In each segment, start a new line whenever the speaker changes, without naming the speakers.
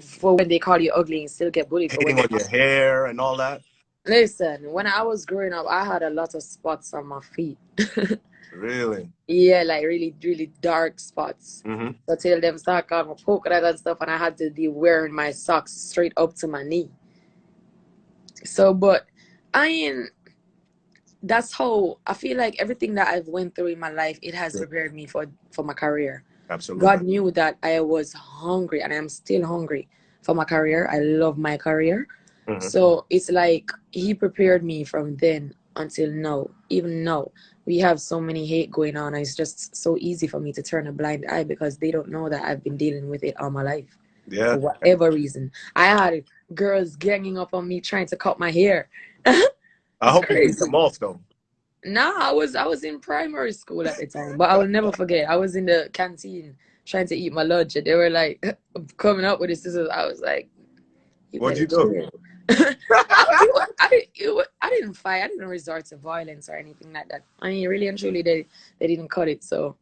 for when they call you ugly and still get bullied for when
Hating
they
on your hair and all that.
listen, when I was growing up, I had a lot of spots on my feet.
Really?
Yeah, like really, really dark spots.
Mm-hmm.
So till them start calling me polka dot and stuff, and I had to be wearing my socks straight up to my knee. So, but I ain't. That's how I feel like everything that I've went through in my life, it has
Yeah,
prepared me for my career.
absolutely.
God knew that I was hungry, and I'm still hungry for my career. I love my career.
Mm-hmm.
So it's like he prepared me from then until now. Even now, we have so many hate going on, and it's just so easy for me to turn a blind eye because they don't know that I've been dealing with it all my life
Yeah.
for whatever reason. I had girls ganging up on me trying to cut my hair.
I
It's
hope you beat them
crazy.
off though.
Nah, I was in primary school at the time, but I will never forget. I was in the canteen trying to eat my lunch, and they were like coming up with this. I was like, "You
What'd
better
you do?
chill." I didn't fight. I didn't resort to violence or anything like that. I mean, really and truly, they didn't cut it. So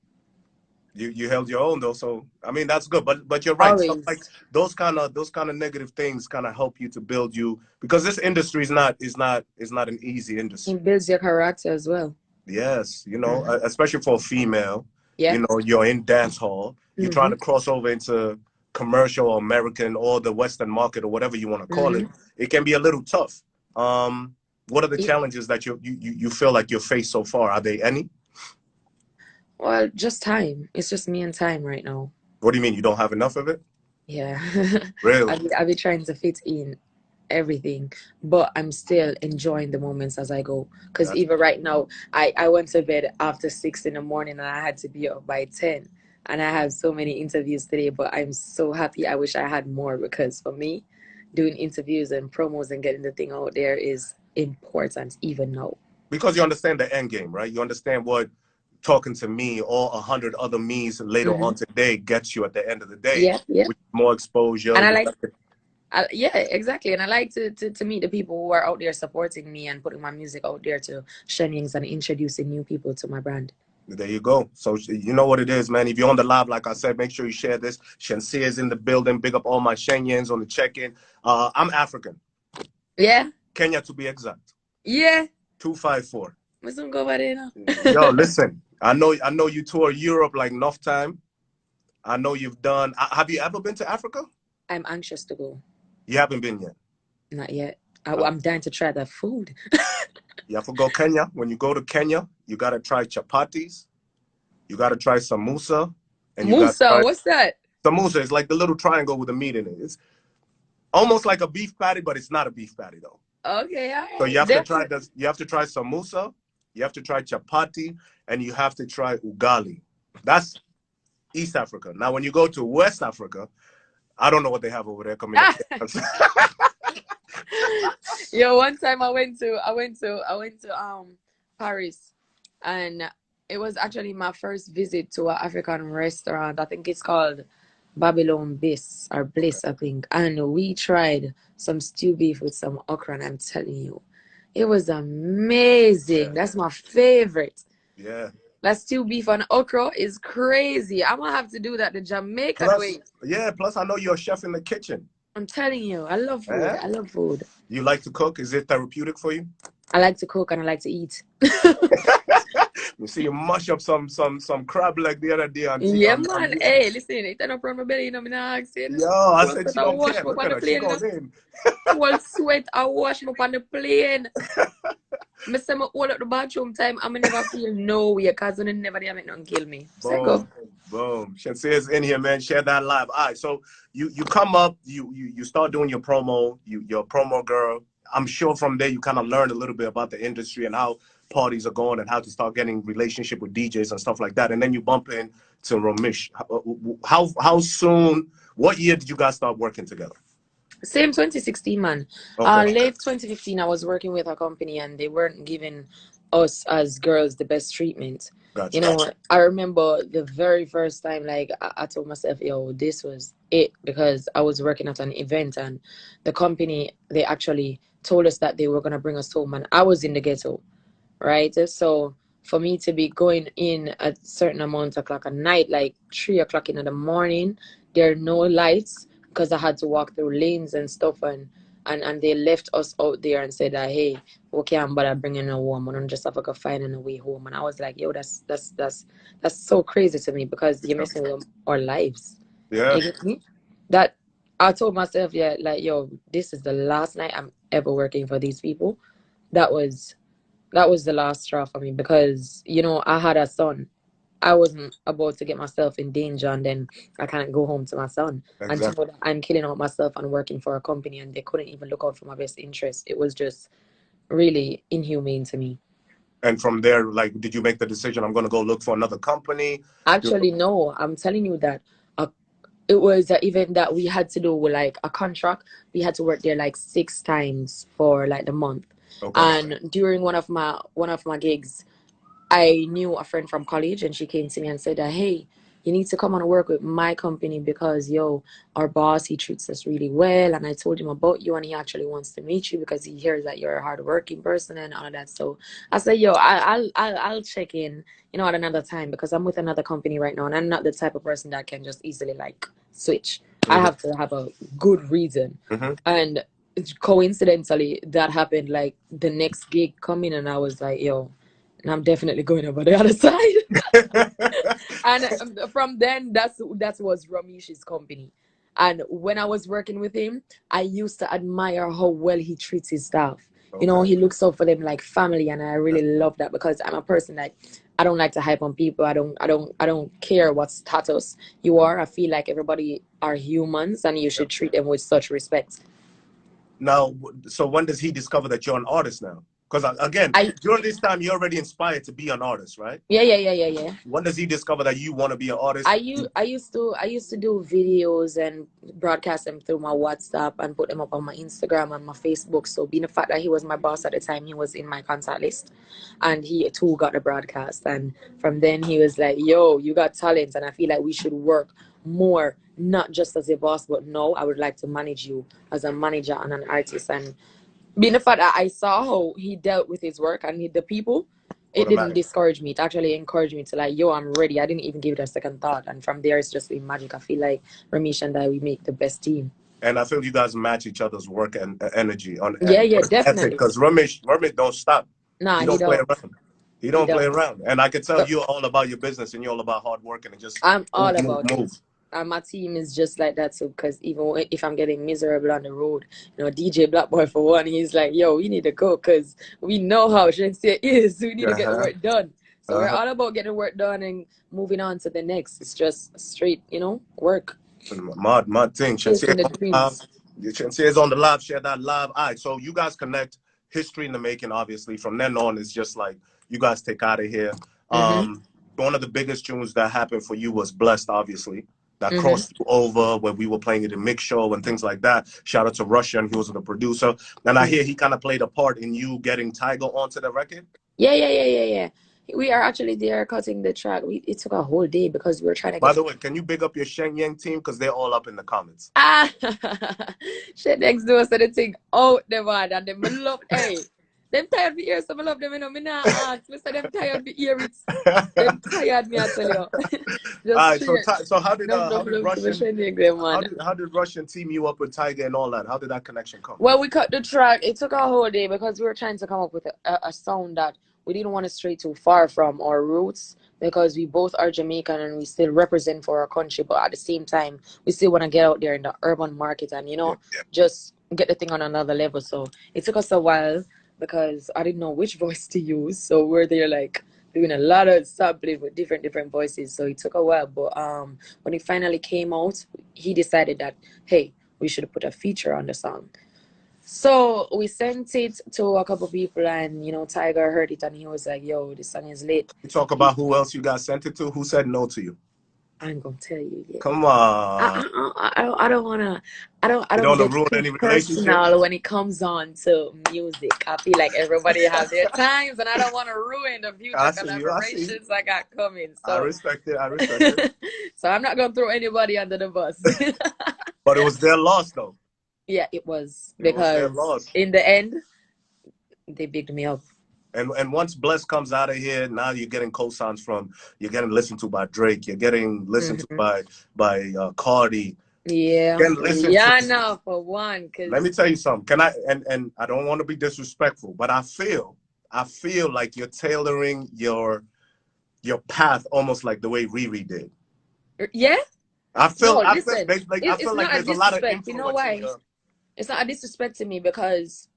You held your own though, so I mean that's good. But you're right. Stuff like
always
those kind of negative things kind of help you to build you because this industry is not an easy industry.
it builds your character as well.
Yes,
Hmm.
especially for a female,
Yeah.
you're in dance hall, you're trying
Mm-hmm.
to cross over into commercial or American or the Western market or whatever you want to call it.
Mm-hmm.
It can be a little tough. What are the
Yeah.
challenges that you feel like you've faced so far? Are they any?
Well, just time. It's just me and time right now.
What do you mean you don't have enough of it?
Yeah.
Really?
I'll be trying to fit in everything, but I'm still enjoying the moments as I go. Because
That's
even right now, I went to bed after 6 in the morning and I had to be up by 10. And I have so many interviews today, but I'm so happy. I wish I had more because for me, doing interviews and promos and getting the thing out there is important even now.
because you understand the end game, right? You understand what talking to me or 100 other me's later on
Hmm.
today gets you at the end of the day,
Yeah, yeah.
which is more exposure.
And
You got
yeah, exactly. And I like to meet the people who are out there supporting me and putting my music out there to Shenyings and introducing new people to my brand.
There you go. So you know what it is, man. If you're on the live, like I said, make sure you share this. Shenseea is in the building. Big up all my Shenyans on the check-in. I'm African,
Yeah,
Kenya to be exact.
yeah.
254.
Must go over there now.
Yo, listen. I know you tour Europe like enough time. I know you've done. Have you ever been to Africa?
I'm anxious to go.
You haven't been yet.
Not yet.
Uh,
I'm dying to try the food.
you have to go Kenya. When you go to Kenya, you gotta try chapatis. You gotta try samosa, and you gotta
Musa,
try
what's that?
samosa. It's like the little triangle with the meat in it. It's almost like a beef patty, but it's not a beef patty though.
Okay, all
So you
right.
have to try
Definitely.
this. You have to try samosa. You have to try chapati, and you have to try ugali. That's East Africa. Now, when you go to West Africa, I don't know what they have over there. Coming up.
Yo, one time I went to Paris, and it was actually my first visit to an African restaurant. I think it's called Babylon Bliss or
Okay.
Bliss, I think. And we tried some stew beef with some okra, and I'm telling you, it was
Yeah.
amazing. That's my favorite.
Yeah.
That stew beef and okra is crazy. I'm gonna have to do that the Jamaican
Plus,
way.
yeah. Plus, I know you're a chef in the kitchen.
I'm telling you, I love food.
Eh?
I love food.
You like to cook? Is it therapeutic for you?
I like to cook and I like to eat.
You see, you mush up some crab leg the other day on
Yeah,
on
man.
YouTube.
Hey, listen, it turn up from my belly, you know, me not asking.
Yo, I
Whole
said
sweat
she
I
don't
wash
care.
me up
Look
on
at
the
her. She
plane, you
goes
know.
in.
Whole sweat I wash me up on the plane. Me say me hold up the bathroom time and me never feel no way because I never did make nothing kill me. Say go.
Boom, boom. Shensea's in here, man. Share that live. All right, so you come up, you start doing your promo. You're a promo girl. I'm sure from there you kind of learned a little bit about the industry and how parties are going and how to start getting relationship with DJs and stuff like that. And then you bump in to Ramesh. How soon? What year did you guys start working together?
Same 2016, man.
Okay,
Late 2015, I was working with a company and they weren't giving us as girls the best treatment. You
gotcha.
know, I remember the very first time, like, I told myself, yo, this was it because I was working at an event and the company, they actually told us that they were going to bring us home and I was in the ghetto, right? So for me to be going in at certain amount of o'clock at night, like 3 o'clock in the morning, there are no lights because I had to walk through lanes and stuff, and they left us out there and said that, hey, okay, I'm but bringing a woman and just have to find a way home. And I was like, yo, that's so crazy to me, because you're messing with our lives.
Yeah.
You get me? That I told myself, yeah, like, yo, this is the last night I'm ever working for these people. That was the last straw for me, because I had a son. I wasn't about to get myself in danger, and then I can't go home to my son. And to
Exactly.
know that I'm killing out myself and working for a company, and they couldn't even look out for my best interest. It was just really inhumane to me.
And from there, like, did you make the decision? I'm going to go look for another company.
Actually, no, I'm telling you that uh, it was an event that we had to do with like a contract. We had to work there like 6 times for like the month.
Okay.
And during one of my gigs, I knew a friend from college, and she came to me and said that, hey, you need to come and work with my company, because, yo, our boss, he treats us really well. And I told him about you, and he actually wants to meet you because he hears that you're a hardworking person and all of that. So I said, yo, I'll check in, at another time, because I'm with another company right now, and I'm not the type of person that can just easily like switch. I
Mm-hmm.
have to have a good reason.
Mm-hmm.
And coincidentally, that happened like the next gig coming, and I was like, yo, and I'm definitely going over the other side. And from then, that was Ramesh's company. And when I was working with him, I used to admire how well he treats his staff.
Okay.
He looks out for them like family, and I really love that, because I'm a person that I don't like to hype on people. I don't care what status you are. I feel like everybody are humans, and you should treat them with such respect.
Now, so when does he discover that you're an artist now? Because again,
I
during this time, you're already inspired to be an artist, right?
Yeah.
When does he discover that you want to be an
I
artist?
u- I used to do videos and broadcast them through my WhatsApp and put them up on my Instagram and my Facebook. So being the fact that he was my boss at the time, he was in my contact list, and he too got the broadcast. And from then he was like, "Yo, you got talent, and I feel like we should work more, not just as a boss, but no, I would like to manage you as a manager and an artist." And being the fact that I saw how he dealt with his work and the people, it didn't
Automatic.
discourage me. It actually encouraged me to like, yo, I'm ready. I didn't even give it a second thought. And from there, it's just been magic. I feel like Ramesh and I, we make the best team.
And I feel you guys match each other's work and energy on
Yeah,
work ethic.
definitely.
Because Ramesh don't stop.
Nah,
He
he
don't play
don't.
around. He
He
don't play
don't.
around. And I can tell
So
you're all about your business and you're all about hard work and just
I'm
move,
all
move,
about it.
move.
And my team is just like that too. Because even if I'm getting miserable on the road, DJ Black Boy for one, he's like, yo, we need to go, because we know how Shenseea is. We need to get the
Uh-huh.
work done. So we're
Uh-huh.
all about getting work done and moving on to the next. It's just straight, work.
Mad thing.
Chasing
Shenseea
the
on the live.
dreams.
Shensea's on the live. Share that live. All right. So you guys connect. History in the making, obviously. From then on, it's just like you guys take out of here.
Mm-hmm.
One of the biggest tunes that happened for you was Blessed, obviously. That
Mm-hmm.
crossed you over when we were playing it in Mix Show and things like that. Shout out to Russian, he was the producer. And I
Mm-hmm.
hear he kind of played a part in you getting Tiger onto the record.
Yeah. We are actually there cutting the track. It took a whole day because we were trying to
By
get.
the way, can you big up your Sheng Yang team? Because they're all up in the comments.
Ah, shit next door so the thing out the man, and them love, hey, them tired to hear some love them, me not ask, me say them tired to hear it. Them tired, me I tell you.
All
Just
right,
straight.
so how did
No love to me
Russian
Shane them, man.
how did Russian team you up with Tiger and all that? How did that connection come?
Well, we cut the track. It took a whole day because we were trying to come up with a sound that we didn't want to stray too far from our roots, because we both are Jamaican and we still represent for our country, but at the same time, we still want to get out there in the urban market and,
Yeah.
just get the thing on another level. So it took us a while because I didn't know which voice to use. So we're there like doing a lot of sampling with different voices. So it took a while, but when it finally came out, he decided that, hey, we should put a feature on the song. So we sent it to a couple people, and Tiger heard it and he was like, "Yo, this song is lit."
You talk about who else you guys sent it to. Who said no to you?
I ain't gonna tell you yet.
Come on.
I don't wanna. I
You
don't
don't want
get
to ruin
too
any relationships?
personal when it comes on to music. I feel like everybody have their times, and I don't want to ruin the future
I see you. I see you.
collaborations I got coming.
I
So,
respect it. I respect it.
so I'm not gonna throw anybody under the bus.
But it was their loss, though.
Yeah, it was,
It was their
because
loss.
in the end, they bigged me up.
And once Bless comes out of here, now you're getting cosigns from, you're getting listened to by Drake, you're getting listened to
Mhm.
by Cardi.
Yeah,
Can listen to.
Rihanna for one,
Let
cause
me tell you something. Can I? And I don't want to be disrespectful, but I feel like you're tailoring your path almost like the way Riri did.
yeah. No,
I feel
listen,
I
it's
feel like
not a
there's a lot of
disrespect. You know
influence in
why?
your.
It's not a disrespect to me because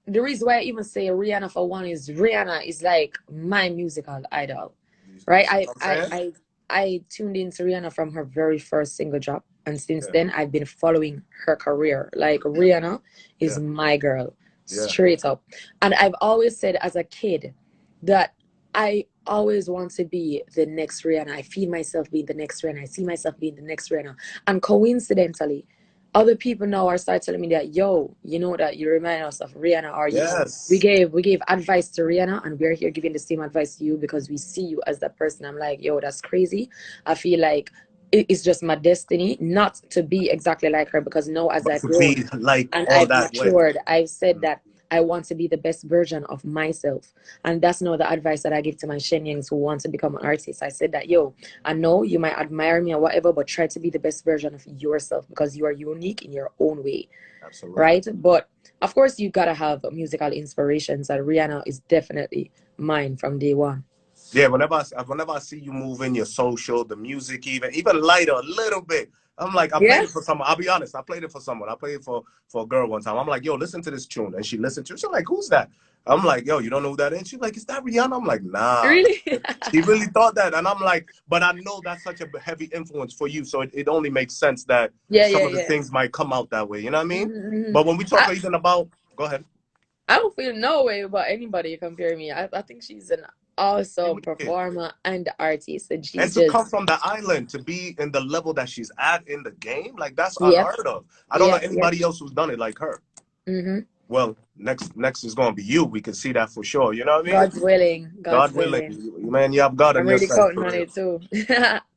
the reason why I even say Rihanna for one is Rihanna is like my musical idol,
You
right?
see what I'm saying?
I tuned into Rihanna from her very first single drop, and since
Yeah,
then I've been following her career. Like
yeah,
Rihanna is
yeah,
my girl,
yeah.
straight up. And I've always said as a kid that I always want to be the next Rihanna. I feel myself being the next Rihanna. I see myself being the next Rihanna. And coincidentally, other people now are start telling me that, yo, you know that you remind us of Rihanna, or
Yes.
we gave advice to Rihanna, and we're here giving the same advice to you because we see you as that person. I'm like, yo, that's crazy. I feel like it's just my destiny not to be exactly like her, because now as
But
I've
to be
grown
like
and
all
I've
that way.
matured, I've said that I want to be the best version of myself. And that's now the advice that I give to my Shenyans who want to become an artist. I said that, yo, I know you might admire me or whatever, but try to be the best version of yourself because you are unique in your own way,
Absolutely.
right? But of course, you gotta have musical inspirations, and Rihanna is definitely mine from day one.
Yeah, whenever I see you moving your social, the music, even lighter a little bit, I'm like, I played
Yeah,
it for someone. I'll be honest, I played it for someone. I played it for a girl one time. I'm like, yo, listen to this tune, and she listened to it. She's like, who's that? I'm like, yo, you don't know who that is? She's like, is that Rihanna? I'm like, nah.
really?
She really thought that, and I'm like, but I know that's such a heavy influence for you, so it only makes sense that
Yeah,
some
yeah,
of the
yeah.
things might come out that way. You know what I mean?
Mm-hmm.
But when we talk even about, go ahead.
I don't feel no way about anybody comparing me. I think she's an awesome performer and artist, and
And
she's
to come
just
from the island to be in the level that she's at in the game, like that's
yep,
unheard of. I don't know
yep, yep.
anybody else who's done it like her.
Mm-hmm.
Well, next is gonna be you. We can see that for sure. You know what I mean?
God's willing, God's
God willing,
willing.
man, you have God on
I'm
your
really
side
counting
for
on
real.
it too.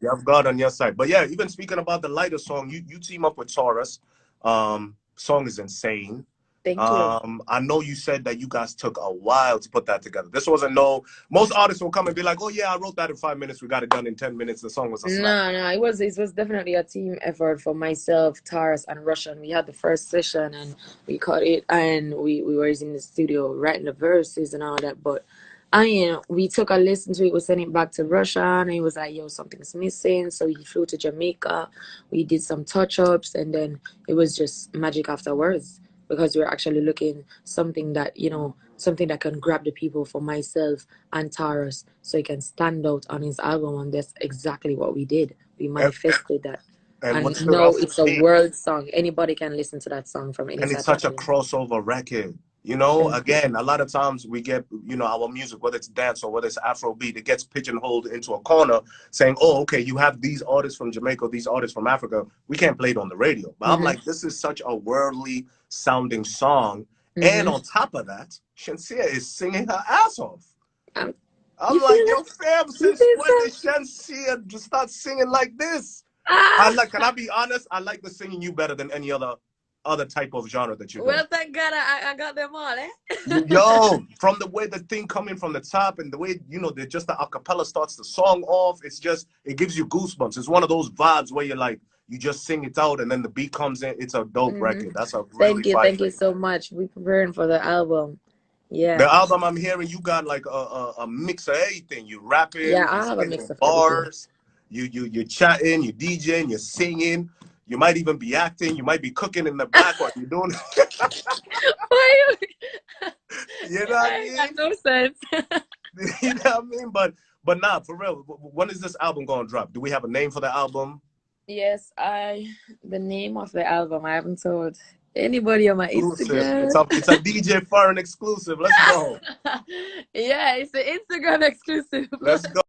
You have God on your side. But yeah, even speaking about the lighter song, you team up with Taurus. Song is insane.
Thank you.
I know you said that you guys took a while to put that together. This wasn't no. Most artists will come and be like, "Oh yeah, I wrote that in 5 minutes. We got it done in 10 minutes." The song was a slap.
No, no, it was definitely a team effort for myself, Taras, and Russian. We had the first session and we cut it, and we were in the studio writing the verses and all that. But we took a listen to it, we sent it back to Russia, and he was like, yo, something's missing. So he flew to Jamaica. We did some touch ups, and then it was just magic afterwards, because we're actually looking something that, something that can grab the people for myself and Taurus, so he can stand out on his album. And that's exactly what we did. We
And,
manifested that.
and what
And
stood
now
out for
it's a
me,
world song. Anybody can listen to that song from any
and it's
type of
such a
genre.
crossover record. You know,
Thank you.
again, a lot of times we get, our music, whether it's dance or whether it's Afrobeat, it gets pigeonholed into a corner saying, oh, okay, you have these artists from Jamaica, these artists from Africa. We can't play it on the radio. But I'm
Mm-hmm.
like, this is such a worldly sounding song. And
Mm-hmm.
on top of that, Shenseea is singing her ass off.
You
I'm
feel
like, yo,
it?
fam,
You
since
feel
when
so?
did Shenseea just start singing like this?
Ah!
Can I be honest? I like the singing you better than any other type of genre that you're doing.
Well, thank God I got them all, eh?
Yo, from the way the thing coming from the top and the way, just the acapella starts the song off, it gives you goosebumps. It's one of those vibes where you're like, you just sing it out and then the beat comes in. It's a dope
Mm-hmm.
record. That's a really fire
Thank you
record.
so much. We preparing for the album. Yeah.
The album I'm hearing, you got like a mix of everything. You
Yeah,
rapping, you
I have a
spinning
mix of everything.
bars, you're chatting, you're DJing, you're singing. You might even be acting. You might be cooking in the back while you're doing.
Why
You know what I
I got
mean?
no sense.
You know what I mean? But nah, for real. When is this album gonna drop? Do we have a name for the album?
Yes, the name of the album I haven't told anybody on my
Exclusive.
Instagram.
It's a DJ4eign exclusive. Let's go.
Yeah, it's an Instagram exclusive.
Let's go.